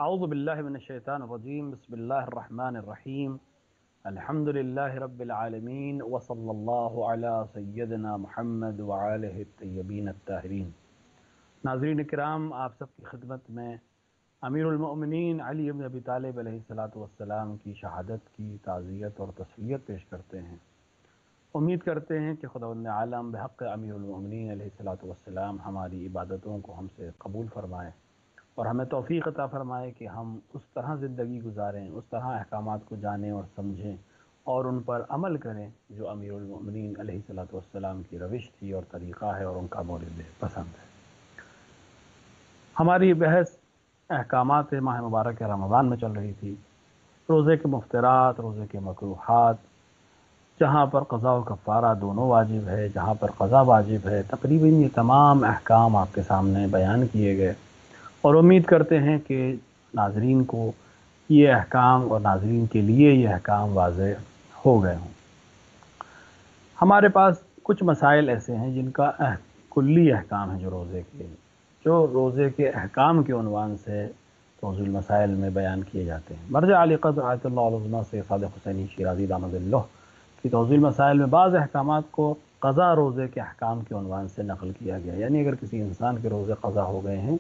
اعوذ باللہ من الشیطان الرجیم بسم اللہ الرحمن الرحیم الحمد للہ رب العالمین وصلی اللہ علی سیدنا محمد وآلہ الطیبین الطاہرین۔ ناظرین کرام، آپ سب کی خدمت میں امیر المؤمنین علی بن ابی طالب علیہ الصلاۃ والسلام کی شہادت کی تعزیت اور تسلیت پیش کرتے ہیں۔ امید کرتے ہیں کہ خداوند عالم بحق امیر المؤمنین علیہ الصلاۃ والسلام ہماری عبادتوں کو ہم سے قبول فرمائے اور ہمیں توفیق عطا فرمائے کہ ہم اس طرح زندگی گزاریں، اس طرح احکامات کو جانیں اور سمجھیں اور ان پر عمل کریں جو امیر المؤمنین علیہ الصلاۃ والسلام کی روش تھی اور طریقہ ہے اور ان کا مورد پسند ہے۔ ہماری بحث احکامات ماہ مبارک رمضان میں چل رہی تھی، روزے کے مفطرات، روزے کے مکروہات، جہاں پر قضاء و کفارہ دونوں واجب ہے، جہاں پر قضا واجب ہے، تقریباً یہ تمام احکام آپ کے سامنے بیان کیے گئے اور امید کرتے ہیں کہ ناظرین کو یہ احکام اور ناظرین کے لیے یہ احکام واضح ہو گئے ہوں۔ ہمارے پاس کچھ مسائل ایسے ہیں جن کا کلی احکام ہے جو روزے کے احکام کے عنوان سے توضیح المسائل میں بیان کیے جاتے ہیں۔ مرجع علی قدر آیت اللہ علیہ سے صادق حسینی شیرازی دامت اللہ کی توضیح المسائل میں بعض احکامات کو قضا روزے کے احکام کے عنوان سے نقل کیا گیا، یعنی اگر کسی انسان کے روزے قضا ہو گئے ہیں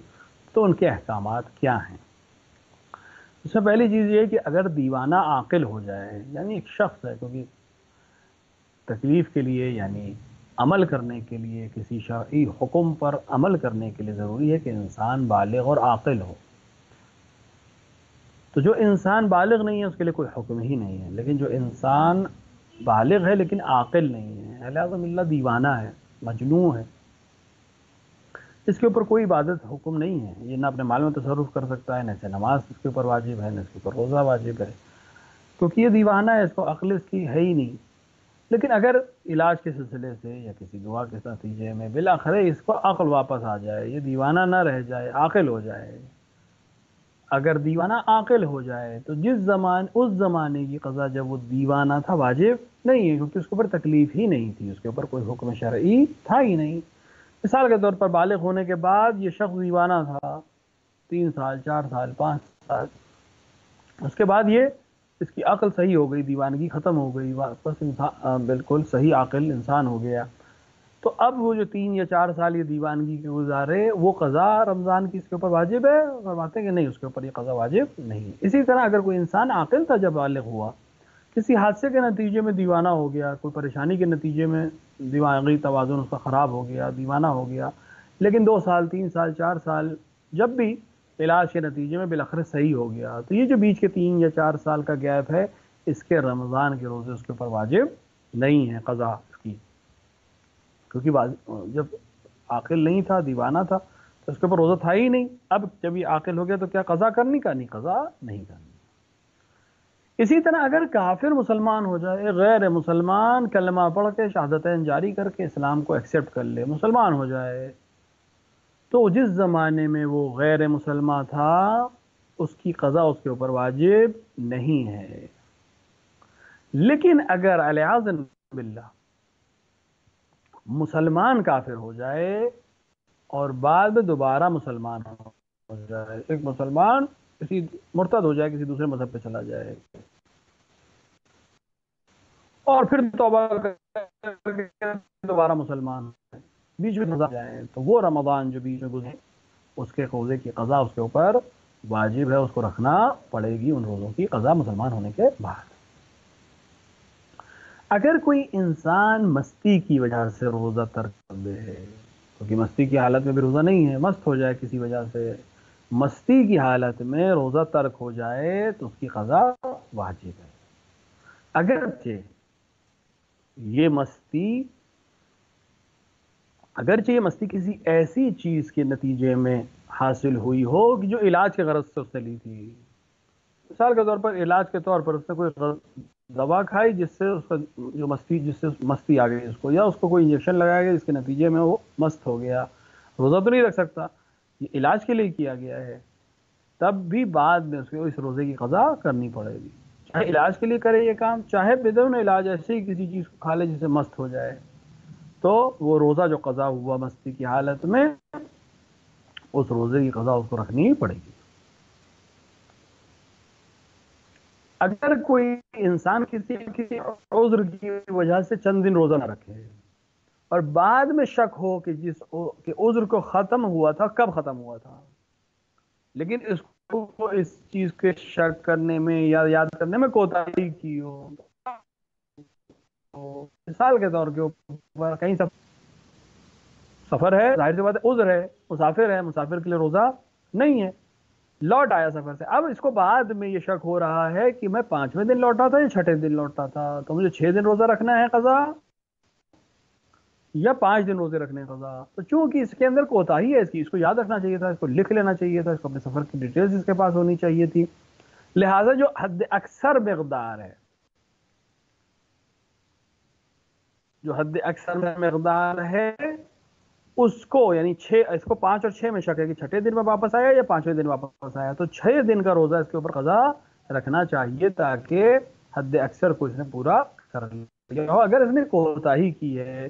تو ان کے احکامات کیا ہیں۔ اس میں پہلی چیز یہ ہے کہ اگر دیوانہ عاقل ہو جائے، یعنی ایک شخص ہے، کیونکہ تکلیف کے لیے یعنی عمل کرنے کے لیے، کسی شرعی حکم پر عمل کرنے کے لیے ضروری ہے کہ انسان بالغ اور عاقل ہو۔ تو جو انسان بالغ نہیں ہے اس کے لیے کوئی حکم ہی نہیں ہے، لیکن جو انسان بالغ ہے لیکن عاقل نہیں ہے، اعوذ باللہ دیوانہ ہے، مجنون ہے، اس کے اوپر کوئی عبادت حکم نہیں ہے، یہ نہ اپنے مال میں تصرف کر سکتا ہے، نہ اسے نماز اس کے اوپر واجب ہے، نہ اس کے اوپر روزہ واجب ہے، کیونکہ یہ دیوانہ ہے، اس کو عقل اس کی ہے ہی نہیں۔ لیکن اگر علاج کے سلسلے سے یا کسی دعا کے نتیجے میں بالآخر اس کو عقل واپس آ جائے، یہ دیوانہ نہ رہ جائے، عاقل ہو جائے، اگر دیوانہ عاقل ہو جائے تو اس زمانے کی قضا جب وہ دیوانہ تھا واجب نہیں ہے، کیونکہ اس کے اوپر تکلیف ہی نہیں تھی، اس کے اوپر کوئی حکم شرعی تھا ہی نہیں۔ مثال کے طور پر بالغ ہونے کے بعد یہ شخص دیوانہ تھا 3 سال 4 سال 5 سال، اس کے بعد اس کی عقل صحیح ہو گئی، دیوانگی ختم ہو گئی، واپس انسان بالکل صحیح عاقل انسان ہو گیا، تو اب وہ جو 3 یا 4 سال یہ دیوانگی کے گزارے وہ قضا رمضان کی اس کے اوپر واجب ہے؟ فرماتے ہیں کہ نہیں، اس کے اوپر یہ قضا واجب نہیں۔ اسی طرح اگر کوئی انسان عاقل تھا جب بالغ ہوا، کسی حادثے کے نتیجے میں دیوانہ ہو گیا، کوئی پریشانی کے نتیجے میں دماغی توازن اس کا خراب ہو گیا، دیوانہ ہو گیا، لیکن 2 سال 3 سال 4 سال جب بھی علاج کے نتیجے میں بالآخر صحیح ہو گیا، تو یہ جو بیچ کے 3 یا 4 سال کا گیپ ہے، اس کے رمضان کے روزے اس کے اوپر واجب نہیں ہے قضا اس کی، کیونکہ جب عاقل نہیں تھا، دیوانہ تھا، تو اس کے اوپر روزہ تھا ہی نہیں۔ اب جب یہ عاقل ہو گیا تو کیا قضا کرنی کا؟ نہیں، قضا نہیں کرنی۔ اسی طرح اگر کافر مسلمان ہو جائے، غیر مسلمان کلمہ پڑھ کے شہادتین جاری کر کے اسلام کو ایکسیپٹ کر لے، مسلمان ہو جائے، تو جس زمانے میں وہ غیر مسلمان تھا اس کی قضا اس کے اوپر واجب نہیں ہے۔ لیکن اگر علیاذ باللہ مسلمان کافر ہو جائے اور بعد میں دوبارہ مسلمان ہو جائے، ایک مسلمان کسی مرتد ہو جائے، کسی دوسرے مذہب پہ چلا جائے اور پھر توبہ کر کے دوبارہ مسلمان ہو جائے، بیچ میں گزر جائے، تو وہ رمضان جو بیچ میں گزرے اس کے روزے کی قضا اس کے اوپر واجب ہے، اس کو رکھنا پڑے گی ان روزوں کی قضا مسلمان ہونے کے بعد۔ اگر کوئی انسان مستی کی وجہ سے روزہ ترک کر دے، کیونکہ مستی کی حالت میں بھی روزہ نہیں ہے، مست ہو جائے کسی وجہ سے، مستی کی حالت میں روزہ ترک ہو جائے تو اس کی قضا واجب ہے، اگرچہ یہ مستی کسی ایسی چیز کے نتیجے میں حاصل ہوئی ہو کہ جو علاج کے غرض سے اس نے لی تھی۔ مثال کے طور پر علاج کے طور پر اس نے کوئی دوا کھائی جس سے اس کا جو مستی آ گئی اس کو، یا اس کو کوئی انجیکشن لگایا گیا جس کے نتیجے میں وہ مست ہو گیا، روزہ تو نہیں رکھ سکتا، یہ علاج کے لیے کیا گیا ہے، تب بھی بعد میں اس کو اس روزے کی قضا کرنی پڑے گی، چاہے علاج کے لیے کرے یہ کام، چاہے بدون علاج ایسے ہی کسی چیز کو کھا لے جس سے مست ہو جائے، تو وہ روزہ جو قضا ہوا مستی کی حالت میں، اس روزے کی قضا اس کو رکھنی پڑے گی۔ اگر کوئی انسان کسی عذر کی وجہ سے چند دن روزہ نہ رکھے اور بعد میں شک ہو کہ کہ عذر کو ختم ہوا تھا، کب ختم ہوا تھا، لیکن اس کو اس چیز کے شک کرنے میں یا یاد کرنے میں کوتاہی کی ہو، مثال کے طور کے اوپر کہیں سفر ہے، ظاہر سی بات ہے عذر ہے، مسافر کے لیے روزہ نہیں ہے، لوٹ آیا سفر سے، اب اس کو بعد میں یہ شک ہو رہا ہے کہ میں 5ویں دن لوٹا تھا یا 6ٹھے دن لوٹا تھا، تو مجھے 6 دن روزہ رکھنا ہے قضا یا 5 دن روزے رکھنے قضا؟ تو چونکہ اس کے اندر کوتاہی ہے، اس کو یاد رکھنا چاہیے تھا، اس کو لکھ لینا چاہیے تھا، اس کو اپنے سفر کی ڈیٹیلز اس کے پاس ہونی چاہیے تھی، لہٰذا جو حد اکثر مقدار ہے، جو حد اکثر مقدار ہے اس کو یعنی اس کو 5 اور 6 میں شک ہے کہ 6ٹھے دن میں واپس آیا یا 5ویں دن واپس آیا، تو 6 دن کا روزہ اس کے اوپر قضا رکھنا چاہیے تاکہ حد اکثر کو اس نے پورا کر لیا ہو۔ اگر اس نے کوتاہی کی ہے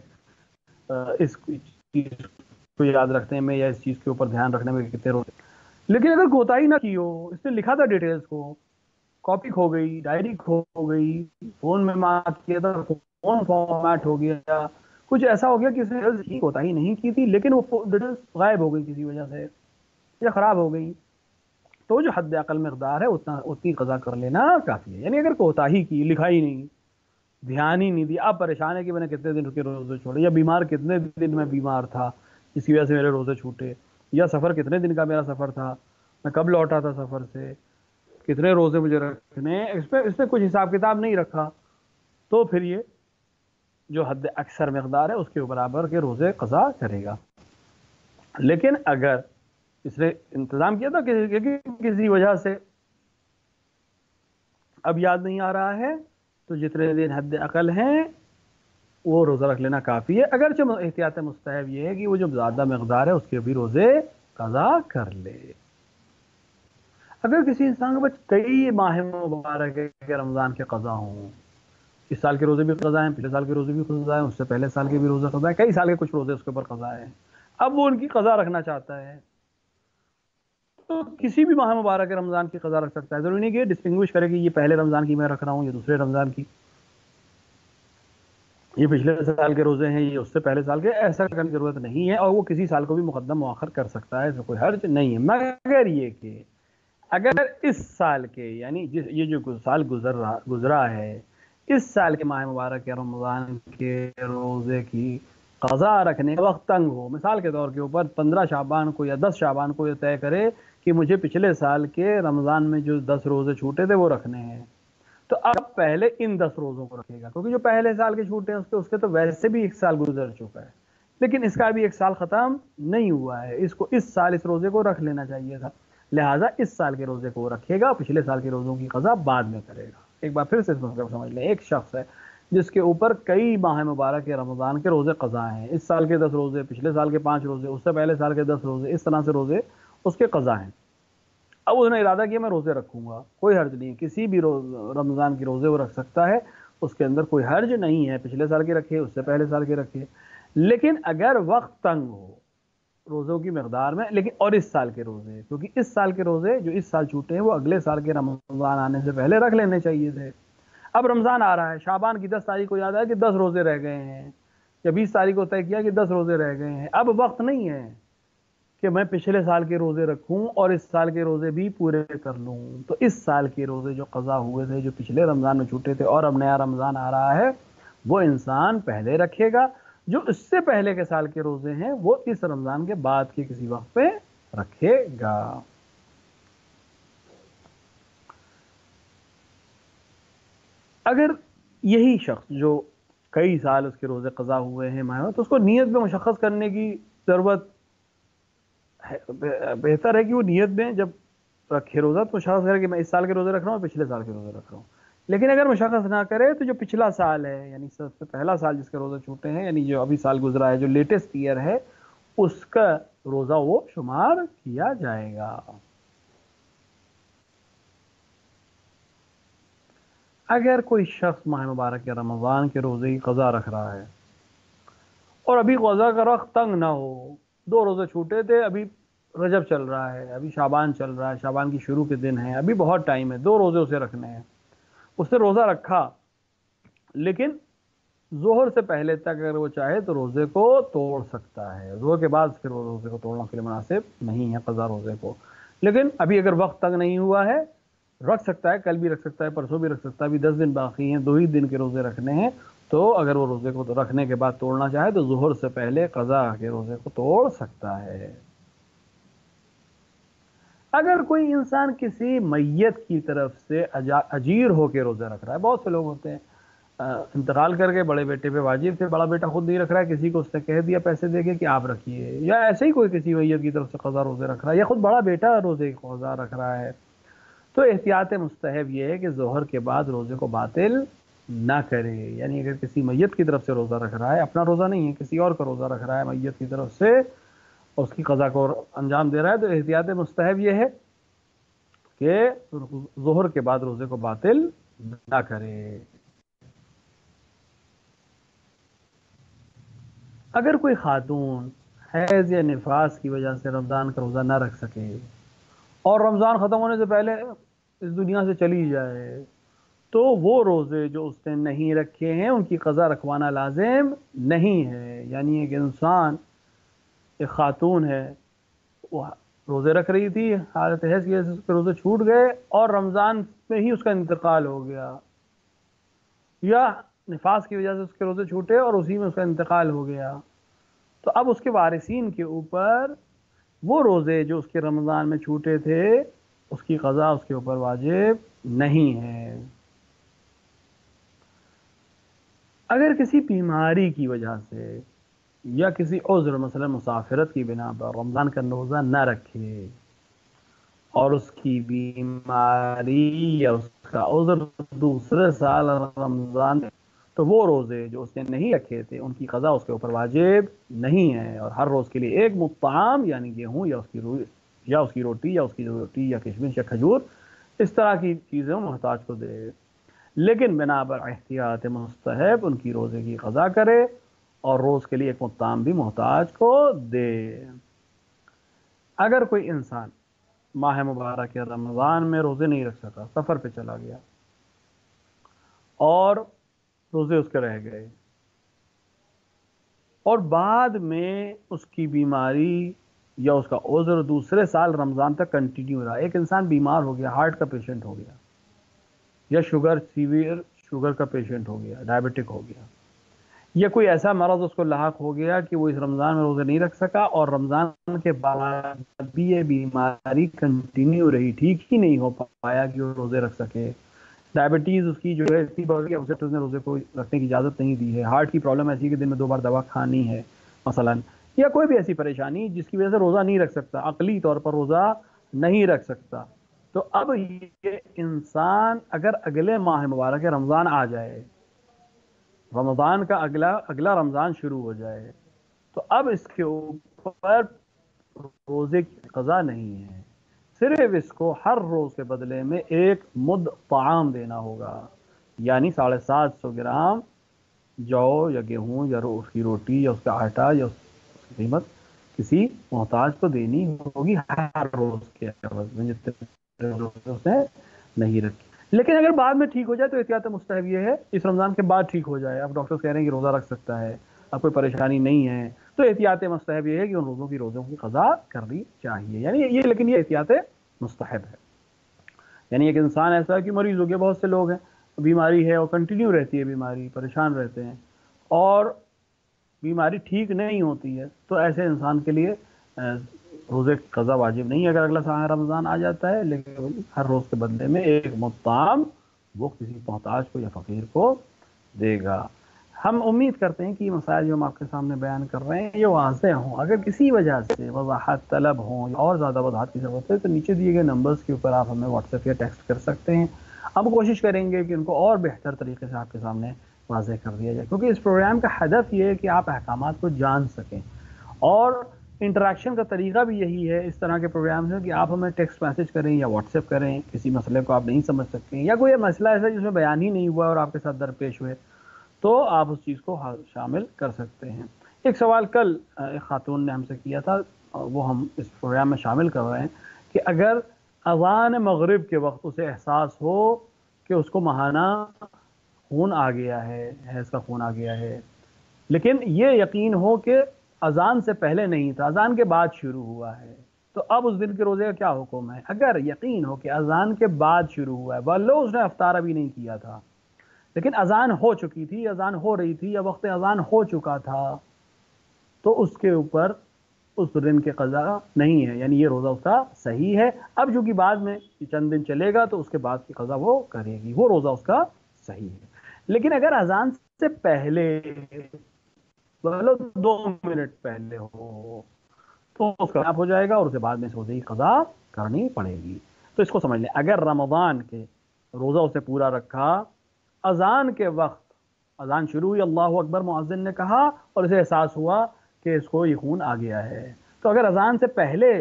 اس چیز کو یاد رکھنے میں یا اس چیز کے اوپر دھیان رکھنے میں کتنے روزے، لیکن اگر کوتاہی نہ کی ہو، اس نے لکھا تھا ڈیٹیلز کو، کاپی کھو گئی، ڈائری کھو گئی، فون میں مارک کیا تھا، فون فارمیٹ ہو گیا، کچھ ایسا ہو گیا کہ اس نے کوتاہی نہیں کی تھی لیکن وہ ڈیٹیلز غائب ہو گئی کسی وجہ سے یا خراب ہو گئی، تو جو حد اقل مقدار ہے اتنی قضا کر لینا کافی ہے۔ یعنی اگر کوتاہی کی، لکھا ہی نہیں، دھیان ہی نہیں دیا، آپ پریشان ہے کہ میں نے کتنے دن کے روزے چھوڑے، یا بیمار کتنے دن میں بیمار تھا جس کی وجہ سے میرے روزے چھوٹے، یا سفر کتنے دن کا میرا سفر تھا، میں کب لوٹا تھا سفر سے، کتنے روزے مجھے رکھنے، اس پہ کچھ حساب کتاب نہیں رکھا، تو پھر یہ جو حد اکثر مقدار ہے اس کے برابر کے روزے قضا کرے گا۔ لیکن اگر اس نے انتظام کیا تھا کسی وجہ سے اب یاد نہیں آ رہا ہے، تو جتنے دن حد اقل ہیں وہ روزہ رکھ لینا کافی ہے، اگرچہ احتیاط مستحب یہ ہے کہ وہ جو زیادہ مقدار ہے اس کے بھی روزے قضا کر لے۔ اگر کسی انسان کے پاس کئی ماہ مبارک کے رمضان کے قضا ہوں، اس سال کے روزے بھی قضا ہیں، پچھلے سال کے روزے بھی قضا ہیں، اس سے پہلے سال کے بھی روزے قضا ہیں، کئی سال کے کچھ روزے اس کے اوپر قضا ہیں، اب وہ ان کی قضا رکھنا چاہتا ہے تو کسی بھی ماہ مبارک رمضان کی قضا رکھ سکتا ہے، ضروری نہیں کہ ڈسٹنگوش کرے کہ یہ پہلے رمضان کی میں رکھ رہا ہوں یا دوسرے رمضان کی، یہ پچھلے سال کے روزے ہیں، یہ اس سے پہلے سال کے، ایسا کرنے کی ضرورت نہیں ہے، اور وہ کسی سال کو بھی مقدم مؤخر کر سکتا ہے، اس میں کوئی حرج نہیں ہے، مگر یہ کہ اگر اس سال کے یعنی یہ جو سال گزرا ہے، اس سال کے ماہ مبارک کے رمضان کے روزے کی قضا رکھنے کا وقت تنگ ہو، مثال کے طور کے اوپر 15 شعبان کو یا 10 شعبان کو یہ طے کرے کہ مجھے پچھلے سال کے رمضان میں جو 10 روزے چھوٹے تھے وہ رکھنے ہیں، تو اب پہلے ان 10 روزوں کو رکھے گا، کیونکہ جو پہلے سال کے چھوٹے ہیں اس کے تو ویسے بھی ایک سال گزر چکا ہے، لیکن اس کا بھی ایک سال ختم نہیں ہوا ہے، اس کو اس سال اس روزے کو رکھ لینا چاہیے تھا، لہٰذا اس سال کے روزے کو وہ رکھے گا، پچھلے سال کے روزوں کی قضا بعد میں کرے گا۔ ایک بار پھر سے اس مسئلے کو سمجھ لیں، ایک شخص ہے جس کے اوپر کئی ماہ مبارک کے رمضان کے روزے قضا ہیں، اس سال کے 10 روزے، پچھلے سال کے 5 روزے، اس سے پہلے سال کے 10 روزے، اس طرح سے روزے اس کے قضا ہیں، اب اس نے ارادہ کیا میں روزے رکھوں گا، کوئی حرج نہیں، کسی بھی رمضان کے روزے وہ رکھ سکتا ہے، اس کے اندر کوئی حرج نہیں ہے، پچھلے سال کے رکھے، اس سے پہلے سال کے رکھے، لیکن اگر وقت تنگ ہو روزوں کی مقدار میں، لیکن اور اس سال کے روزے، کیونکہ اس سال کے روزے جو اس سال چھوٹے ہیں وہ اگلے سال کے رمضان آنے سے پہلے رکھ لینے چاہیے تھے، اب رمضان آ رہا ہے، شعبان کی 10 تاریخ کو یاد آیا کہ 10 روزے رہ گئے ہیں، یا 20 تاریخ کو طے کیا کہ 10 روزے رہ گئے ہیں، اب وقت نہیں ہے کہ میں پچھلے سال کے روزے رکھوں اور اس سال کے روزے بھی پورے کر لوں، تو اس سال کے روزے جو قضا ہوئے تھے، جو پچھلے رمضان میں چھوٹے تھے اور اب نیا رمضان آ رہا ہے، وہ انسان پہلے رکھے گا، جو اس سے پہلے کے سال کے روزے ہیں وہ اس رمضان کے بعد کے کسی وقت پہ رکھے گا۔ اگر یہی شخص جو کئی سال اس کے روزے قضا ہوئے ہیں تو اس کو نیت میں مشخص کرنے کی ضرورت ہے، بہتر ہے کہ وہ نیت میں جب رکھے روزہ تو مشخص کرے کہ میں اس سال کے روزے رکھ رہا ہوں، پچھلے سال کے روزے رکھ رہا ہوں، لیکن اگر مشخص نہ کرے تو جو پچھلا سال ہے یعنی سب سے پہلا سال جس کے روزے چھوٹے ہیں، یعنی جو ابھی سال گزرا ہے، جو لیٹسٹ ایئر ہے، اس کا روزہ وہ شمار کیا جائے گا۔ اگر کوئی شخص ماہ مبارک یا رمضان کے روزے کی قضا رکھ رہا ہے اور ابھی قضا کا وقت تنگ نہ ہو، 2 روزے چھوٹے تھے، ابھی رجب چل رہا ہے، ابھی شعبان چل رہا ہے، شعبان کی شروع کے دن ہیں، ابھی بہت ٹائم ہے، 2 روزے اسے رکھنے ہیں، اس نے روزہ رکھا لیکن ظہر سے پہلے تک اگر وہ چاہے تو روزے کو توڑ سکتا ہے، ظہر کے بعد پھر وہ روزے کو توڑنا اس کے لیے مناسب نہیں ہے قضا روزے کو. لیکن ابھی اگر وقت تک نہیں ہوا ہے رکھ سکتا ہے، کل بھی رکھ سکتا ہے، پرسوں بھی رکھ سکتا ہے، ابھی 10 دن باقی ہیں، 2 ہی دن کے روزے رکھنے ہیں، تو اگر وہ روزے کو رکھنے کے بعد توڑنا چاہے تو ظہر سے پہلے قضا کے روزے کو توڑ سکتا ہے. اگر کوئی انسان کسی میت کی طرف سے اجیر ہو کے روزہ رکھ رہا ہے، بہت سے لوگ ہوتے ہیں انتقال کر کے بڑے بیٹے پہ واجب تھے، بڑا بیٹا خود نہیں رکھ رہا ہے، کسی کو اس نے کہہ دیا پیسے دے کے کہ آپ رکھیے، یا ایسے ہی کوئی کسی میت کی طرف سے قضا روزے رکھ رہا ہے، یا خود بڑا بیٹا روزے کی قضا رکھ رہا ہے، تو احتیاط مستحب یہ ہے کہ ظہر کے بعد روزے کو باطل نہ کرے. یعنی اگر کسی میت کی طرف سے روزہ رکھ رہا ہے، اپنا روزہ نہیں ہے، کسی اور کا روزہ رکھ رہا ہے میت کی طرف سے، اس کی قضا کو انجام دے رہا ہے، تو احتیاط مستحب یہ ہے کہ ظہر کے بعد روزے کو باطل نہ کرے. اگر کوئی خاتون حیض یا نفاس کی وجہ سے رمضان کا روزہ نہ رکھ سکے اور رمضان ختم ہونے سے پہلے اس دنیا سے چلی جائے تو وہ روزے جو اس نے نہیں رکھے ہیں ان کی قضا رکھوانا لازم نہیں ہے. یعنی ایک انسان، ایک خاتون ہے، وہ روزے رکھ رہی تھی، حالت حیض کی وجہ سے اس کے روزے چھوٹ گئے اور رمضان میں ہی اس کا انتقال ہو گیا، یا نفاس کی وجہ سے اس کے روزے چھوٹے اور اسی میں اس کا انتقال ہو گیا، تو اب اس کے وارثین کے اوپر وہ روزے جو اس کے رمضان میں چھوٹے تھے اس کی قضا اس کے اوپر واجب نہیں ہے. اگر کسی بیماری کی وجہ سے یا کسی عذر مثلا مسافرت کی بنا پر رمضان کا روزہ نہ رکھے اور اس کی بیماری یا اس کا عذر دوسرے سال رمضان، تو وہ روزے جو اس نے نہیں رکھے تھے ان کی قضا اس کے اوپر واجب نہیں ہے، اور ہر روز کے لیے ایک مطعام یعنی گیہوں یا اس کی روٹی یا کشمش یا کھجور اس طرح کی چیزیں محتاج کو دے. لیکن بنا پر احتیاط مستحب ان کی روزے کی قضا کرے اور روز کے لیے ایک مطعم بھی محتاج کو دے. اگر کوئی انسان ماہ مبارک رمضان میں روزے نہیں رکھ سکا، سفر پہ چلا گیا اور روزے اس کے رہ گئے اور بعد میں اس کی بیماری یا اس کا عذر دوسرے سال رمضان تک کنٹینیو رہا، ایک انسان بیمار ہو گیا، ہارٹ کا پیشنٹ ہو گیا یا سیویئر شوگر کا پیشنٹ ہو گیا، ڈائبٹک ہو گیا، یا کوئی ایسا مرض اس کو لاحق ہو گیا کہ وہ اس رمضان میں روزے نہیں رکھ سکا اور رمضان کے بعد بھی یہ بیماری کنٹینیو رہی، ٹھیک ہی نہیں ہو پایا کہ وہ روزے رکھ سکے، ڈائبٹیز اس کی جو ہے اتنی بڑھ گئی اسے اس نے روزے کو رکھنے کی اجازت نہیں دی ہے، ہارٹ کی پرابلم ایسی ہے کہ دن میں 2 بار دوا کھانی ہے مثلا، یا کوئی بھی ایسی پریشانی جس کی وجہ سے روزہ نہیں رکھ سکتا، عقلی طور پر روزہ نہیں رکھ سکتا، تو اب یہ انسان اگر اگلے ماہ مبارک رمضان آ جائے، رمضان کا اگلا رمضان شروع ہو جائے، تو اب اس کے اوپر روزے کی قضا نہیں ہے، صرف اس کو ہر روز کے بدلے میں ایک مد طعام دینا ہوگا، یعنی 750 گرام جو یا گیہوں یا اس کی روٹی یا اس کا آٹا یا اس کی قیمت کسی محتاج کو دینی ہوگی ہر روز کے عوض میں جتنے روزے اس نے نہیں رکھی. لیکن اگر بعد میں ٹھیک ہو جائے تو احتیاط مستحب یہ ہے اس رمضان کے بعد ٹھیک ہو جائے، اب ڈاکٹر کہہ رہے ہیں کہ روزہ رکھ سکتا ہے، اب کوئی پریشانی نہیں ہے، تو احتیاط مستحب یہ ہے کہ ان روزوں کی قضا کرنی چاہیے. یعنی لیکن یہ احتیاط مستحب ہے. یعنی ایک انسان ایسا ہے کہ مریض ہو گیا، بہت سے لوگ ہیں بیماری ہے اور کنٹینیو رہتی ہے بیماری، پریشان رہتے ہیں اور بیماری ٹھیک نہیں ہوتی ہے، تو ایسے انسان کے لیے روزے کی قضا واجب نہیں ہے اگر اگلا سال رمضان آ جاتا ہے، لیکن ہر روز کے بدلے میں ایک مطعم وہ کسی محتاج کو یا فقیر کو دے گا. ہم امید کرتے ہیں کہ یہ مسائل جو ہم آپ کے سامنے بیان کر رہے ہیں یہ واضح ہوں. اگر کسی وجہ سے وضاحت طلب ہوں یا اور زیادہ وضاحت کی ضرورت ہے تو نیچے دیے گئے نمبرز کے اوپر آپ ہمیں واٹس ایپ یا ٹیکسٹ کر سکتے ہیں. ہم کوشش کریں گے کہ ان کو اور بہتر طریقے سے آپ کے سامنے واضح کر دیا جائے، کیونکہ اس پروگرام کا ہدف یہ ہے کہ آپ احکامات کو جان سکیں، اور انٹریکشن کا طریقہ بھی یہی ہے اس طرح کے پروگرامز ہیں کہ آپ ہمیں ٹیکسٹ میسج کریں یا واٹس ایپ کریں، کسی مسئلے کو آپ نہیں سمجھ سکتے ہیں یا کوئی مسئلہ ایسا جس میں بیان ہی نہیں ہوا اور آپ کے ساتھ درپیش ہوئے تو آپ اس چیز کو شامل کر سکتے ہیں. ایک سوال کل ایک خاتون نے ہم سے کیا تھا، وہ ہم اس پروگرام میں شامل کر رہے ہیں، کہ اگر اذان مغرب کے وقت اسے احساس ہو کہ اس کو ماہانہ خون آ گیا ہے، حیض کا خون آ گیا ہے، لیکن یہ یقین ہو کہ اذان سے پہلے نہیں تھا، اذان کے بعد شروع ہوا ہے، تو اب اس دن کے روزے کا کیا حکم ہے؟ اگر یقین ہو کہ اذان کے بعد شروع ہوا ہے، واللہ اس نے افطار ابھی نہیں کیا تھا، لیکن اذان ہو چکی تھی، اذان ہو رہی تھی یا وقت اذان ہو چکا تھا، تو اس کے اوپر اس دن کے قضا نہیں ہے، یعنی یہ روزہ اس کا صحیح ہے۔ اب جو کہ بعد میں چند دن چلے گا تو اس کے بعد کی قضا وہ کرے گی، وہ روزہ اس کا صحیح ہے۔ لیکن اگر اذان سے پہلے مطلب 2 منٹ پہلے ہو تو اس کا ہو جائے گا اور اسے بعد میں اس روزے کی قضا کرنی پڑے گی۔ تو اس کو سمجھ لیں، اگر رمضان کے روزہ اسے پورا رکھا، اذان کے وقت اذان شروع ہوئی، اللہ اکبر مؤذن نے کہا اور اسے احساس ہوا کہ اس کو یہ خون آ گیا ہے، تو اگر اذان سے پہلے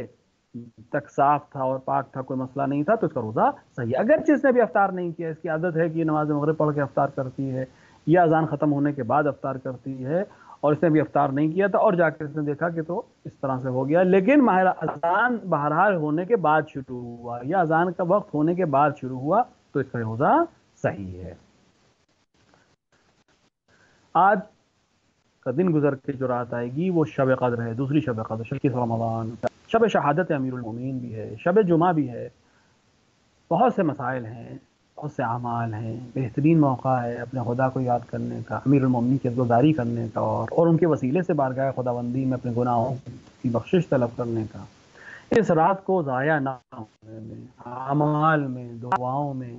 تک صاف تھا اور پاک تھا، کوئی مسئلہ نہیں تھا، تو اس کا روزہ صحیح ہے۔ اگرچہ اس نے بھی افطار نہیں کیا، اس کی عادت ہے کہ یہ نماز مغرب پڑھ کے افطار کرتی ہے یا اذان ختم ہونے کے بعد افطار کرتی ہے، اور اس نے بھی افطار نہیں کیا تھا اور جا کے اس نے دیکھا کہ تو اس طرح سے ہو گیا، لیکن اذان بہرحال ہونے کے بعد شروع ہوا یا اذان کا وقت ہونے کے بعد شروع ہوا، تو اس کا روزہ صحیح ہے۔ آج کا دن گزر کے جو رات آئے گی وہ شب قدر ہے، دوسری شب قدر، 21 رمضان، شب شہادت امیر المومنین بھی ہے، شب جمعہ بھی ہے، بہت سے مسائل ہیں، بہت سے اعمال ہیں، بہترین موقع ہے اپنے خدا کو یاد کرنے کا، امیر المومنین کی عزاداری کرنے کا، اور ان کے وسیلے سے بارگاہ خداوندی میں اپنے گناہوں کی بخشش طلب کرنے کا۔ اس رات کو ضائع نہ ہونے میں، اعمال میں، دعاؤں میں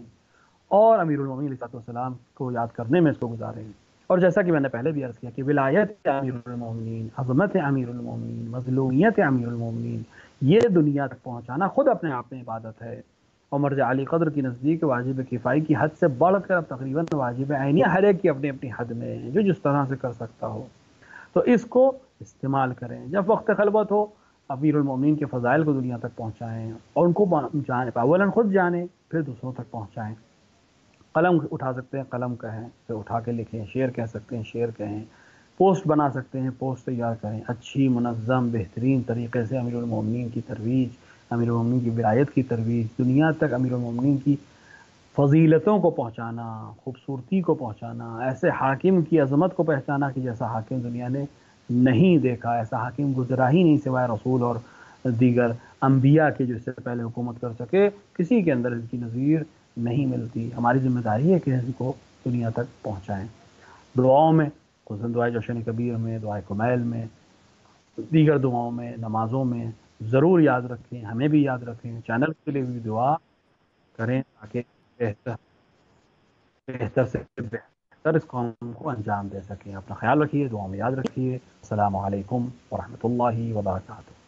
اور امیر المومنین علیہ السلام کو یاد کرنے میں اس کو گزاریں۔ اور جیسا کہ میں نے پہلے بھی عرض کیا کہ ولایت امیر المومنین، عظمت امیر المومنین، مظلومیت امیر المومنین، یہ دنیا تک پہنچانا خود اپنے آپ میں عبادت ہے، اور مرجع علی قدر کی نزدیک واجب کفائی کی حد سے بڑھ کر اب تقریباً واجب عینی ہر ایک کی اپنی اپنی حد میں ہے، جو جس طرح سے کر سکتا ہو، تو اس کو استعمال کریں۔ جب وقت خلوت ہو، امیر المومنین کے فضائل کو دنیا تک پہنچائیں اور ان کو جانیں، اولاً خود جانیں پھر دوسروں تک پہنچائیں۔ قلم اٹھا سکتے ہیں، قلم کہیں، پھر اٹھا کے لکھیں، شعر کہہ سکتے ہیں، شعر کہیں، پوسٹ بنا سکتے ہیں، پوسٹ تیار کریں، اچھی منظم بہترین طریقے سے امیر المومنین کی ترویج، امیر المومنین کی ولایت کی ترویج، دنیا تک امیر المومنین کی فضیلتوں کو پہنچانا، خوبصورتی کو پہنچانا، ایسے حاکم کی عظمت کو پہچانا کہ جیسا حاکم دنیا نے نہیں دیکھا، ایسا حاکم گزرا ہی نہیں سوائے رسول اور دیگر انبیاء کے جو اس سے پہلے حکومت کر سکے، کسی کے اندر ان کی نظیر نہیں ملتی۔ ہماری ذمہ داری ہے کہ ان کو دنیا تک پہنچائیں۔ دعاؤں میں، خصوصاً دعائے جوشن کبیر میں، دعائے کمیل میں، دیگر دعاؤں میں، نمازوں میں ضرور یاد رکھیں، ہمیں بھی یاد رکھیں، چینل کے لیے بھی دعا کریں تاکہ بہتر بہتر سے بہتر اس کام کو انجام دے سکیں۔ اپنا خیال رکھیے، دعاؤں میں یاد رکھیے۔ السلام علیکم ورحمۃ اللہ وبرکاتہ۔